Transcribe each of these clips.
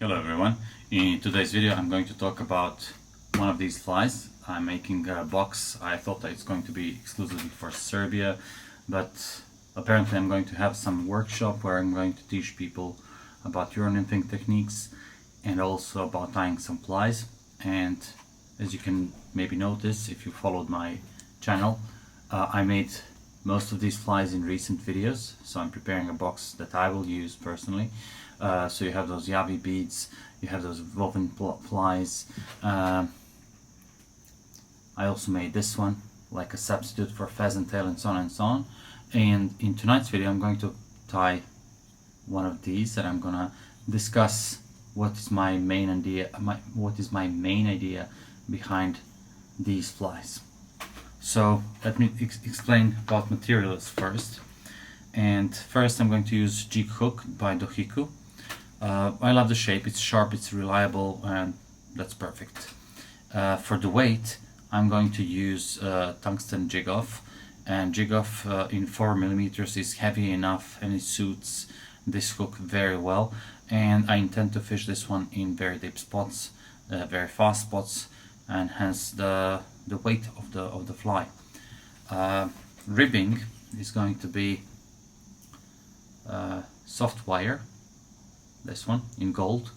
Hello everyone. In today's video I'm going to talk about one of these flies. I'm making a box. I thought that it's going to be exclusively for Serbia, but apparently I'm going to have some workshop where I'm going to teach people about euro nymphing techniques and also about tying some flies. And as you can maybe notice if you followed my channel, I made most of these flies in recent videos, so I'm preparing a box that I will use personally. So you have those yavi beads, you have those woven flies. I also made this one like a substitute for pheasant tail and so on and so on. And in tonight's video I'm going to tie one of these and I'm gonna discuss what is my main idea behind these flies. So let me explain about materials first. And first I'm going to use jig hook by Dohiku. I love the shape, it's sharp, it's reliable, and that's perfect. For the weight I'm going to use tungsten jig off, and jig off in 4mm is heavy enough and it suits this hook very well. And I intend to fish this one in very deep spots, very fast spots, and hence the weight of the fly. Ribbing is going to be soft wire, this one in gold,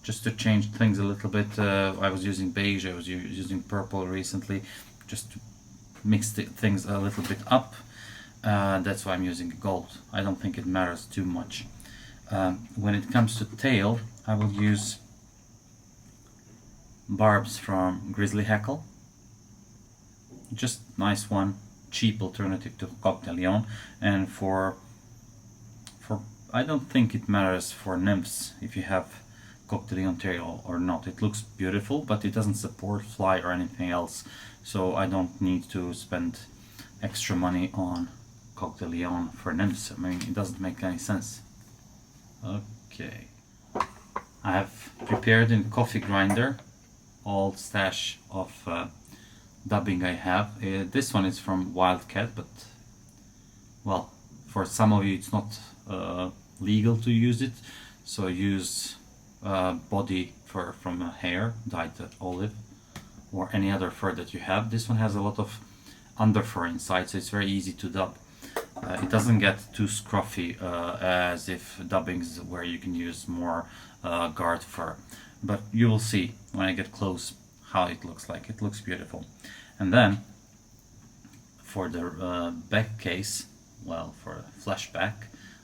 just to change things a little bit. I was using beige, I was using purple recently, just to mix things a little bit up. That's why I'm using gold. I don't think it matters too much. When it comes to tail, I will use barbs from Grizzly Hackle. Just nice one, cheap alternative to cocktail yarn. And for I don't think it matters for nymphs if you have cocktail yarn tail or not. It looks beautiful, but it doesn't support fly or anything else, so I don't need to spend extra money on cocktail yarn for nymphs. I mean, it doesn't make any sense. Okay, I have prepared in coffee grinder all stash of dubbing I have. This one is from Wildcat, but well, for some of you it's not legal to use it, so use body fur from a hare dyed olive or any other fur that you have. This one has a lot of underfur inside, so it's very easy to dub. It doesn't get too scruffy as if dubbings where you can use more guard fur, but you will see when I get close how it looks like. It looks beautiful. And then for the back case, well, for flashback,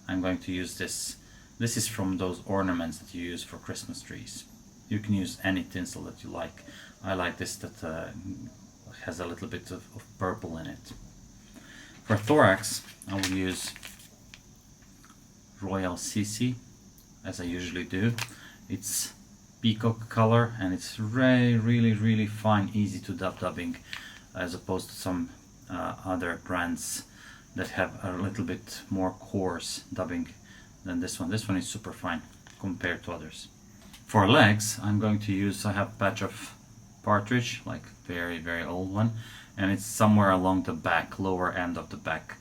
I'm going to use this. This is from those ornaments that you use for Christmas trees. You can use any tinsel that you like. I like this that has a little bit of purple in it. For thorax, I will use Royal CC, as I usually do. It's peacock color and it's really fine, easy to dubbing, as opposed to some other brands that have a little bit more coarse dubbing than this one. This one is super fine compared to others. For legs, I'm going to use, I have a patch of partridge, like very old one, and it's somewhere along the back, lower end of the back.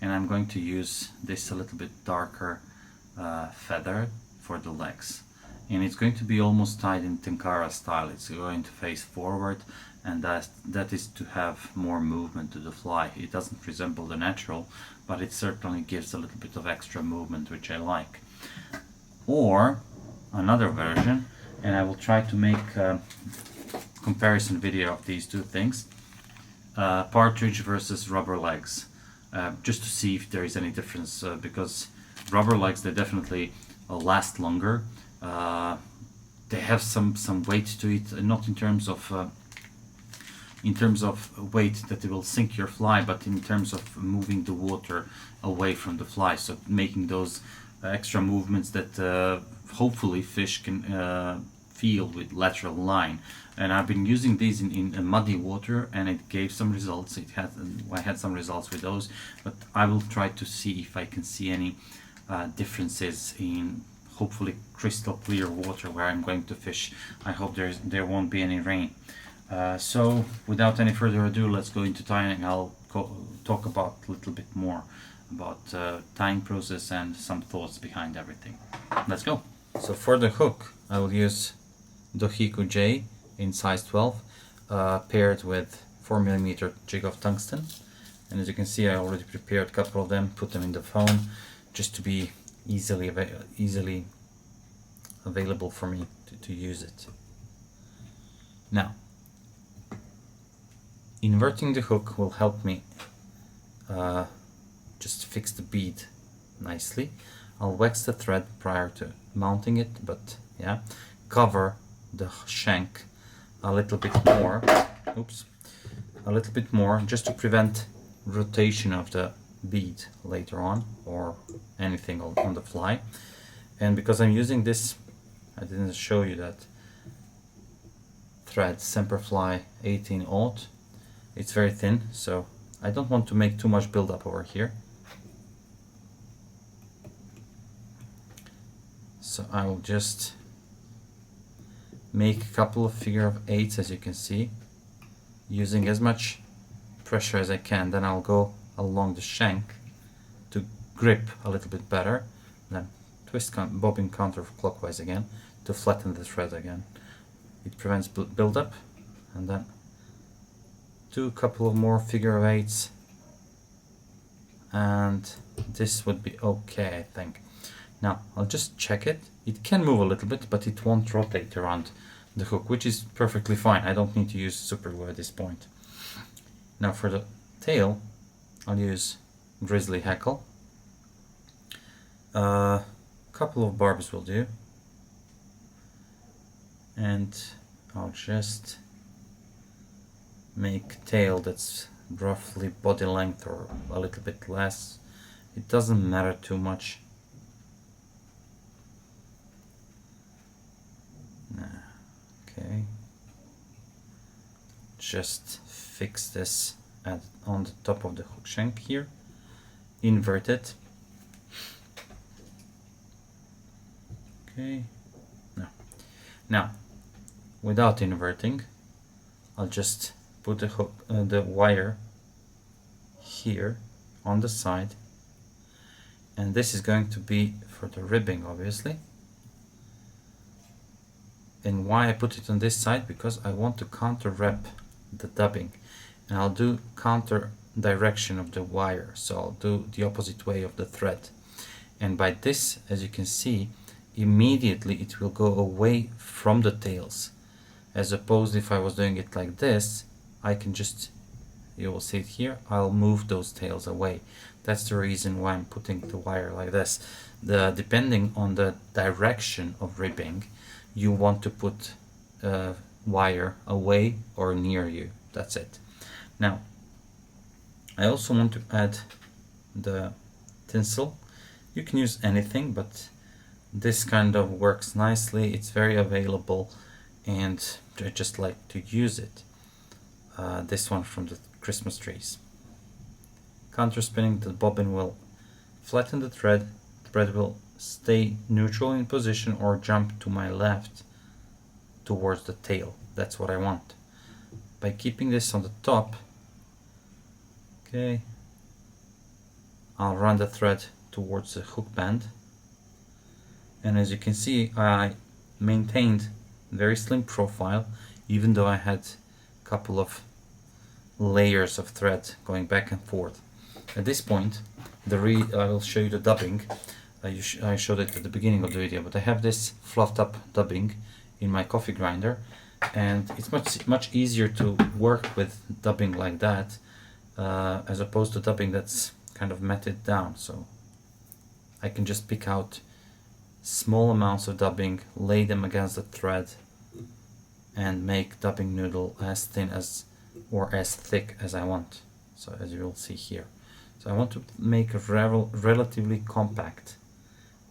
And I'm going to use this a little bit darker feather for the legs. And it's going to be almost tied in tenkara style. It's going to face forward, and that is to have more movement to the fly. It doesn't resemble the natural, but it certainly gives a little bit of extra movement, which I like. Or another version, and I will try to make a comparison video of these two things, partridge versus rubber legs, just to see if there is any difference, because rubber legs, they definitely last longer. They have some weight to it, not in terms of weight that it will sink your fly, but in terms of moving the water away from the fly, so making those extra movements that hopefully fish can feel with lateral line. And I've been using these in muddy water, and it gave some results. I had some results with those, but I will try to see if I can see any differences in hopefully crystal clear water where I'm going to fish. I hope there won't be any rain. So without any further ado, let's go into tying. I'll talk about a little bit more about tying process and some thoughts behind everything. Let's go. So for the hook, I will use Dohiku J in size 12, paired with 4mm jig of tungsten. And as you can see, I already prepared a couple of them, put them in the phone, just to be easily available for me to use it. Now, inverting the hook will help me just fix the bead nicely. I'll wax the thread prior to mounting it, but yeah, cover the shank a little bit more, a little bit more, just to prevent rotation of the bead later on or anything on the fly. And because I'm using this, I didn't show you that thread, Semperfli 18/0, it's very thin, so I don't want to make too much build-up over here. So I will just make a couple of figure of 8s, as you can see, using as much pressure as I can. Then I'll go along the shank to grip a little bit better, then twist bobbin counterclockwise again to flatten the thread again. It prevents build-up, and then do a couple of more figure of 8s, and this would be okay, I think. Now I'll just check it. It can move a little bit, but it won't rotate around the hook, which is perfectly fine. I don't need to use super glue at this point. Now for the tail, I'll use Grizzly Hackle. A couple of barbs will do. And I'll just make tail that's roughly body length or a little bit less. It doesn't matter too much. Okay, just fix this on the top of the hook shank here, invert it. Okay, now without inverting, I'll just put the hook, the wire here on the side, and this is going to be for the ribbing, obviously. And why I put it on this side? Because I want to counter wrap the dubbing, and I'll do counter direction of the wire, so I'll do the opposite way of the thread. And by this, as you can see, immediately it will go away from the tails, as opposed if I was doing it like this, I can just, you will see it here, I'll move those tails away. That's the reason why I'm putting the wire like this. Depending on the direction of ribbing, you want to put wire away or near you. That's it. Now I also want to add the tinsel. You can use anything, but this kind of works nicely. It's very available and I just like to use it. This one from the Christmas trees. Counter spinning, the bobbin will flatten the thread will stay neutral in position or jump to my left towards the tail. That's what I want. By keeping this on the top, okay, I'll run the thread towards the hook band, and as you can see, I maintained very slim profile, even though I had a couple of layers of thread going back and forth. At this point, I will show you the dubbing. I showed it at the beginning of the video, but I have this fluffed up dubbing in my coffee grinder, and it's much easier to work with dubbing like that as opposed to dubbing that's kind of matted down. So I can just pick out small amounts of dubbing, lay them against the thread, and make dubbing noodle as thin as or as thick as I want. So as you will see here, so I want to make a relatively compact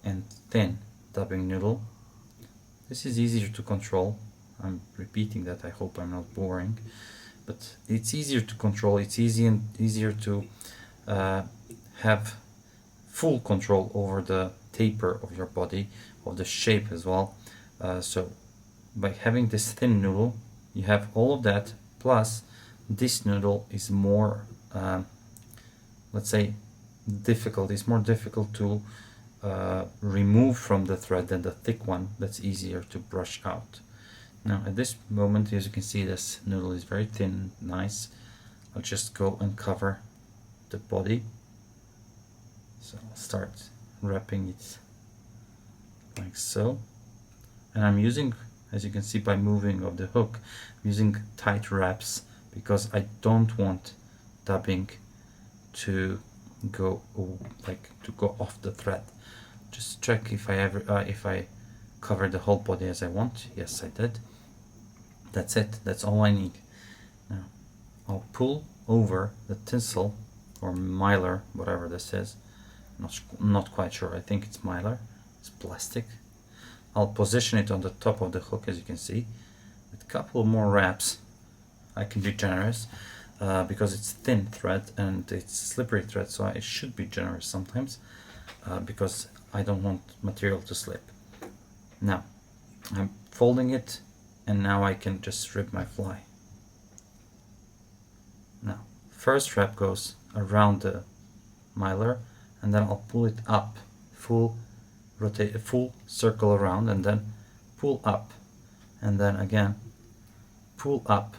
and thin dubbing noodle. This is easier to control. I'm repeating that, I hope I'm not boring, but it's easier to control. It's easier to have full control over the taper of your body, of the shape as well. So by having this thin noodle, you have all of that, plus this noodle is more let's say difficult. It's more difficult to remove from the thread than the thick one that's easier to brush out. Now at this moment, as you can see, this noodle is very thin, nice. I'll just go and cover the body. So I'll start wrapping it like so. And I'm using, as you can see by moving of the hook, I'm using tight wraps because I don't want dubbing to go off the thread. Just check if I cover the whole body as I want. Yes, I did. That's it. That's all I need. Now I'll pull over the tinsel or mylar, whatever this is. Not quite sure. I think it's mylar. It's plastic. I'll position it on the top of the hook, as you can see. With a couple more wraps, I can be generous because it's thin thread and it's slippery thread, so it should be generous sometimes because I don't want material to slip. Now I'm folding it, and now I can just strip my fly. Now first wrap goes around the mylar, and then I'll pull it up, rotate a full circle around, and then pull up, and then again pull up,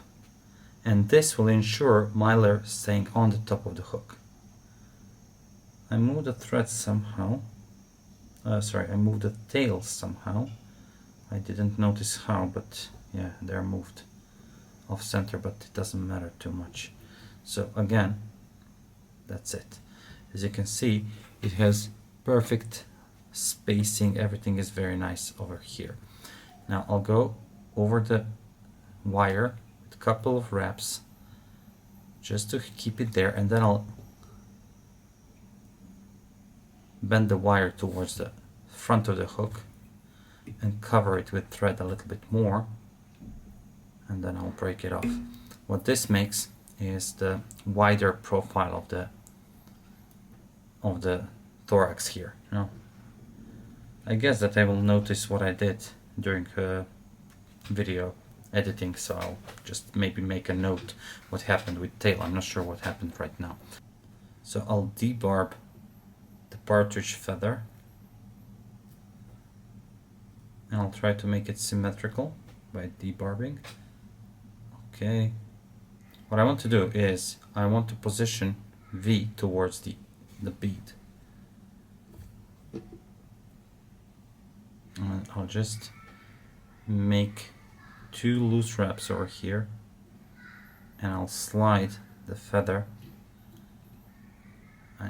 and this will ensure mylar staying on the top of the hook. I move the thread somehow. I moved the tails somehow. I didn't notice how, but yeah, they're moved off center, but it doesn't matter too much. So again, that's it. As you can see, it has perfect spacing. Everything is very nice over here. Now I'll go over the wire with a couple of wraps just to keep it there, and then I'll bend the wire towards the front of the hook and cover it with thread a little bit more, and then I'll break it off. What this makes is the wider profile of the thorax here. I guess that I will notice what I did during video editing, so I'll just maybe make a note what happened with tail. I'm not sure what happened right now. So I'll debarb the partridge feather, and I'll try to make it symmetrical by debarbing. Okay. What I want to do is I want to position V towards the bead. And I'll just make 2 loose wraps over here, and I'll slide the feather. I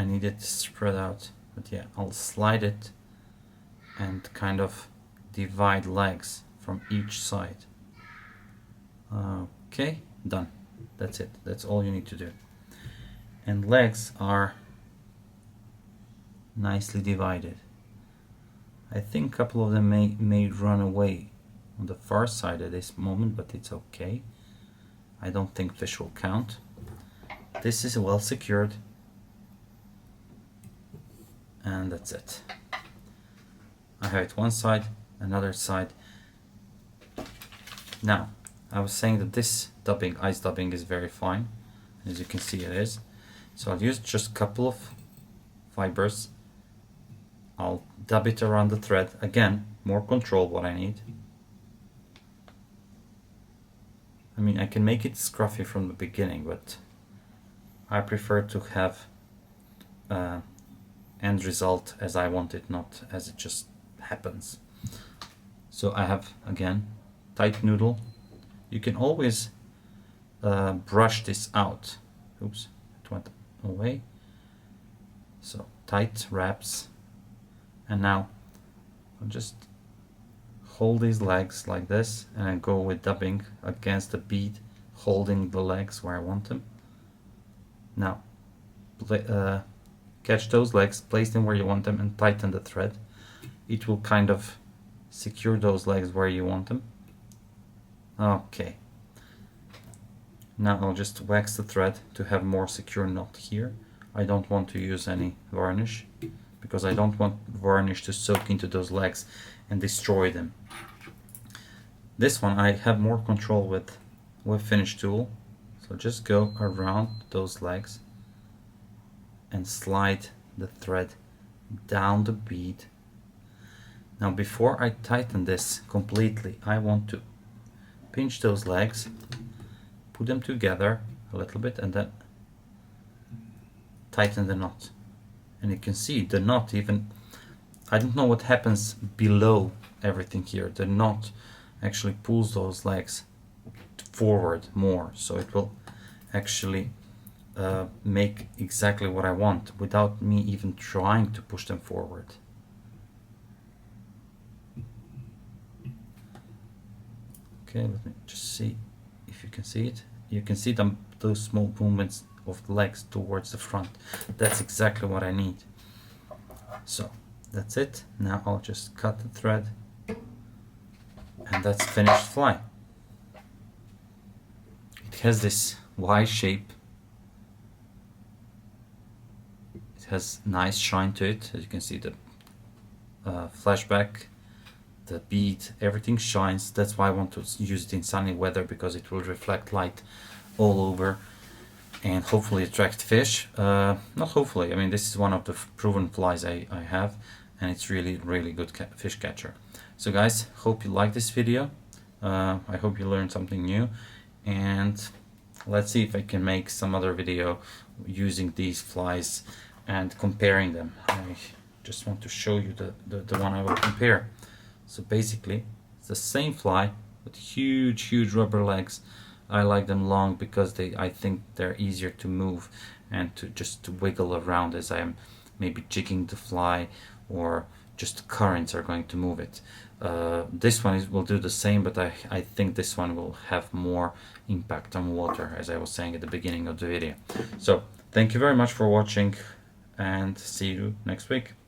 need it to spread out, but yeah, I'll slide it and kind of divide legs from each side. Okay, done. That's it. That's all you need to do. And legs are nicely divided. I think a couple of them may run away on the far side at this moment, but it's okay. I don't think fish will count. This is well secured, and that's it. I have it one side, another side. Now, I was saying that this dubbing, ice dubbing, is very fine. As you can see, it is. So I'll use just a couple of fibers. I'll dub it around the thread. Again, more control what I need. I mean, I can make it scruffy from the beginning, but I prefer to have end result as I want it, not as it just happens. So I have, again, tight noodle. You can always brush this out. Oops, it went away. So tight wraps, and now I'll just hold these legs like this, and I go with dubbing against the bead, holding the legs where I want them. Now catch those legs, place them where you want them, and tighten the thread. It will kind of secure those legs where you want them. Okay. Now I'll just wax the thread to have more secure knot here. I don't want to use any varnish because I don't want varnish to soak into those legs and destroy them. This one I have more control with finish tool. So just go around those legs and slide the thread down the bead. Now before I tighten this completely, I want to pinch those legs, put them together a little bit, and then tighten the knot. And you can see the knot even, I don't know what happens below everything here. The knot actually pulls those legs forward more, so it will actually make exactly what I want without me even trying to push them forward. Okay, let me just see if you can see it. You can see them, those small movements of the legs towards the front. That's exactly what I need. So that's it. Now I'll just cut the thread, and that's finished fly. It has this Y shape. It has nice shine to it. As you can see, the flashback, the bead, everything shines. That's why I want to use it in sunny weather, because it will reflect light all over and hopefully attract fish. Not hopefully, I mean, this is one of the proven flies I have, and it's really good fish catcher. So guys, hope you like this video. I hope you learned something new, and let's see if I can make some other video using these flies and comparing them. I just want to show you the one I will compare. So basically it's the same fly with huge rubber legs. I like them long because I think they're easier to move and to wiggle around as I'm maybe jigging the fly, or just the currents are going to move it. This one will do the same, but I think this one will have more impact on water, as I was saying at the beginning of the video. So thank you very much for watching, and see you next week.